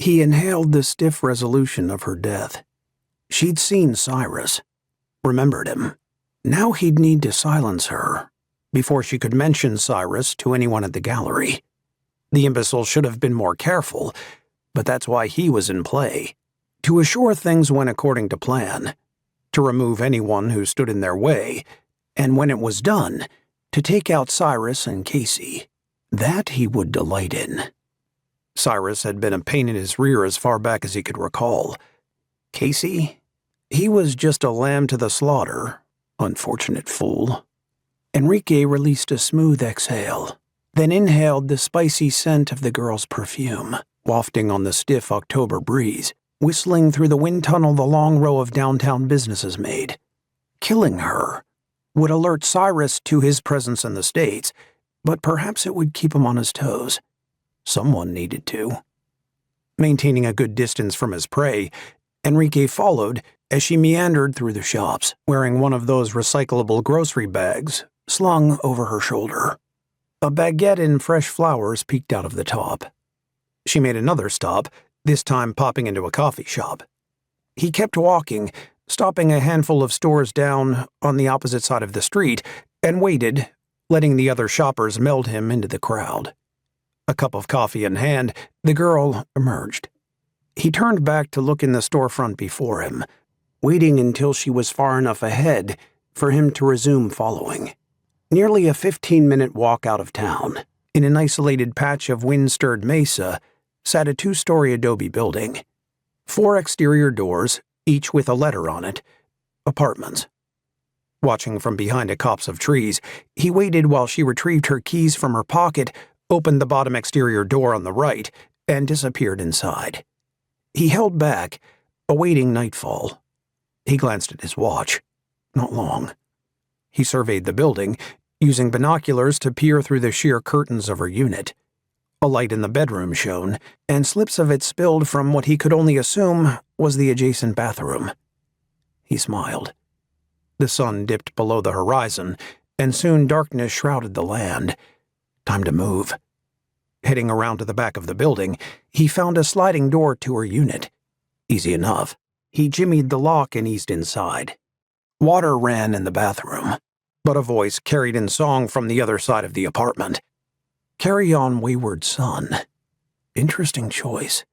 He inhaled the stiff resolution of her death. She'd seen Cyrus, remembered him. Now he'd need to silence her before she could mention Cyrus to anyone at the gallery. The imbecile should have been more careful, but that's why he was in play. To assure things went according to plan, to remove anyone who stood in their way, and when it was done, to take out Cyrus and Casey. That he would delight in. Cyrus had been a pain in his rear as far back as he could recall. Casey? He was just a lamb to the slaughter. Unfortunate fool. Enrique released a smooth exhale, then inhaled the spicy scent of the girl's perfume, wafting on the stiff October breeze, whistling through the wind tunnel the long row of downtown businesses made. Killing her would alert Cyrus to his presence in the States, but perhaps it would keep him on his toes. Someone needed to. Maintaining a good distance from his prey, Enrique followed as she meandered through the shops, wearing one of those recyclable grocery bags slung over her shoulder. A baguette in fresh flowers peeked out of the top. She made another stop, this time popping into a coffee shop. He kept walking, stopping a handful of stores down on the opposite side of the street, and waited, letting the other shoppers meld him into the crowd. A cup of coffee in hand, the girl emerged. He turned back to look in the storefront before him, waiting until she was far enough ahead for him to resume following. Nearly a 15-minute walk out of town, in an isolated patch of wind-stirred mesa, sat a 2-story adobe building. 4 exterior doors, each with a letter on it. Apartments. Watching from behind a copse of trees, he waited while she retrieved her keys from her pocket, opened the bottom exterior door on the right, and disappeared inside. He held back, awaiting nightfall. He glanced at his watch. Not long. He surveyed the building, using binoculars to peer through the sheer curtains of her unit. A light in the bedroom shone, and slips of it spilled from what he could only assume was the adjacent bathroom. He smiled. The sun dipped below the horizon, and soon darkness shrouded the land. Time to move. Heading around to the back of the building, he found a sliding door to her unit. Easy enough. He jimmied the lock and eased inside. Water ran in the bathroom, but a voice carried in song from the other side of the apartment. Carry on, wayward son. Interesting choice.